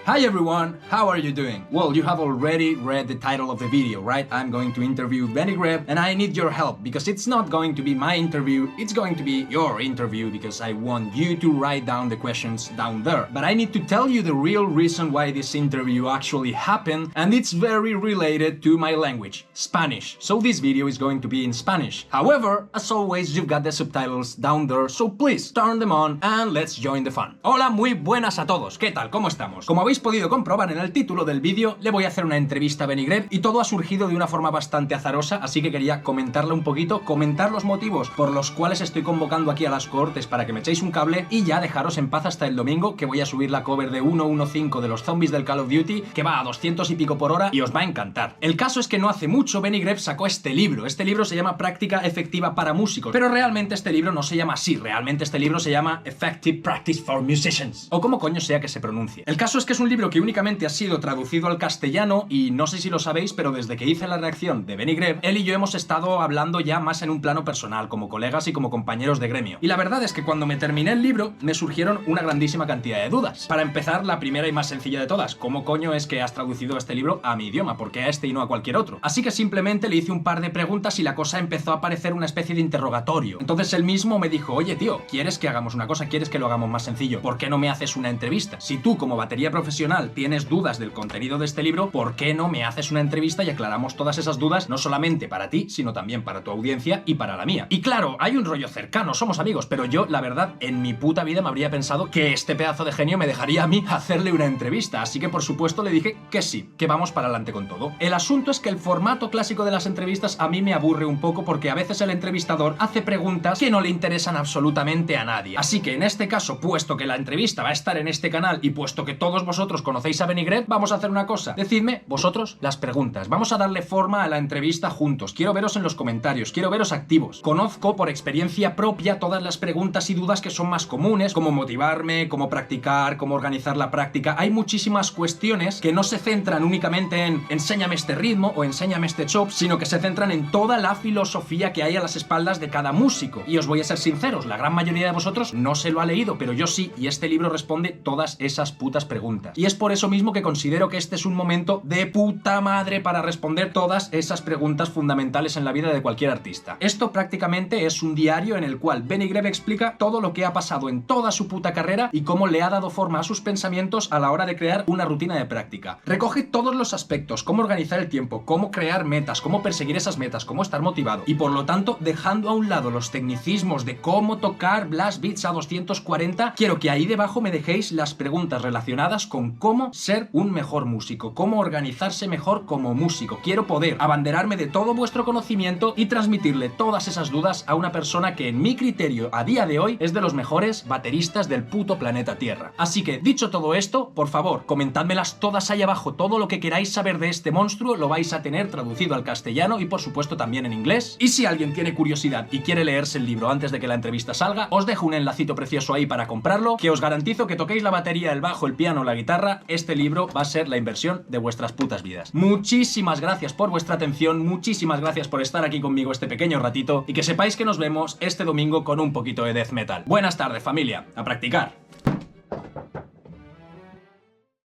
Hi everyone, how are you doing? Well, you have already read the title of the video, right? I'm going to interview Benny Greb and I need your help because it's not going to be my interview, it's going to be your interview because I want you to write down the questions down there. But I need to tell you the real reason why this interview actually happened, and it's very related to my language, Spanish. So this video is going to be in Spanish. However, as always, you've got the subtitles down there, so please turn them on and let's join the fun. Hola, muy buenas a todos. ¿Qué tal? ¿Cómo estamos? Como habéis podido comprobar en el título del vídeo, le voy a hacer una entrevista a Benny Greb y todo ha surgido de una forma bastante azarosa, así que quería comentarle un poquito, comentar los motivos por los cuales estoy convocando aquí a las cohortes para que me echéis un cable y ya dejaros en paz hasta el domingo, que voy a subir la cover de 1.1.5 de los zombies del Call of Duty, que va a 200 y pico por hora y os va a encantar. El caso es que no hace mucho Benny Greb sacó este libro se llama Práctica Efectiva para Músicos, pero realmente este libro no se llama así, realmente este libro se llama Effective Practice for Musicians, o como coño sea que se pronuncie. El caso es que es un libro que únicamente ha sido traducido al castellano y no sé si lo sabéis, pero desde que hice la reacción de Benny Greb, él y yo hemos estado hablando ya más en un plano personal, como colegas y como compañeros de gremio. Y la verdad es que cuando me terminé el libro, me surgieron una grandísima cantidad de dudas. Para empezar, la primera y más sencilla de todas, ¿cómo coño es que has traducido este libro a mi idioma? ¿Por qué a este y no a cualquier otro? Así que simplemente le hice un par de preguntas y la cosa empezó a parecer una especie de interrogatorio. Entonces él mismo me dijo, oye tío, ¿quieres que hagamos una cosa? ¿Quieres que lo hagamos más sencillo? ¿Por qué no me haces una entrevista? Si tú como batería profesional tienes dudas del contenido de este libro, ¿por qué no me haces una entrevista y aclaramos todas esas dudas, no solamente para ti, sino también para tu audiencia y para la mía? Y claro, hay un rollo cercano, somos amigos, pero yo, la verdad, en mi puta vida me habría pensado que este pedazo de genio me dejaría a mí hacerle una entrevista, así que por supuesto le dije que sí, que vamos para adelante con todo. El asunto es que el formato clásico de las entrevistas a mí me aburre un poco porque a veces el entrevistador hace preguntas que no le interesan absolutamente a nadie. Así que en este caso, puesto que la entrevista va a estar en este canal y puesto que todos vosotros conocéis a Benny Greb, vamos a hacer una cosa. Decidme vosotros las preguntas. Vamos a darle forma a la entrevista juntos. Quiero veros en los comentarios, quiero veros activos. Conozco por experiencia propia todas las preguntas y dudas que son más comunes, cómo motivarme, cómo practicar, cómo organizar la práctica. Hay muchísimas cuestiones que no se centran únicamente en enséñame este ritmo o enséñame este chop, sino que se centran en toda la filosofía que hay a las espaldas de cada músico. Y os voy a ser sinceros, la gran mayoría de vosotros no se lo ha leído, pero yo sí, y este libro responde todas esas putas preguntas. Y es por eso mismo que considero que este es un momento de puta madre para responder todas esas preguntas fundamentales en la vida de cualquier artista. Esto prácticamente es un diario en el cual Benny Greb explica todo lo que ha pasado en toda su puta carrera y cómo le ha dado forma a sus pensamientos a la hora de crear una rutina de práctica. Recoge todos los aspectos, cómo organizar el tiempo, cómo crear metas, cómo perseguir esas metas, cómo estar motivado y por lo tanto, dejando a un lado los tecnicismos de cómo tocar blast beats a 240, quiero que ahí debajo me dejéis las preguntas relacionadas con cómo ser un mejor músico, cómo organizarse mejor como músico. Quiero poder abanderarme de todo vuestro conocimiento y transmitirle todas esas dudas a una persona que en mi criterio a día de hoy es de los mejores bateristas del puto planeta Tierra. Así que, dicho todo esto, por favor, comentádmelas todas ahí abajo. Todo lo que queráis saber de este monstruo lo vais a tener traducido al castellano y por supuesto también en inglés. Y si alguien tiene curiosidad y quiere leerse el libro antes de que la entrevista salga, os dejo un enlacito precioso ahí para comprarlo, que os garantizo que toquéis la batería, el bajo, el piano o la guitarra, este libro va a ser la inversión de vuestras putas vidas. Muchísimas gracias por vuestra atención, muchísimas gracias por estar aquí conmigo este pequeño ratito y que sepáis que nos vemos este domingo con un poquito de death metal. Buenas tardes, familia, a practicar.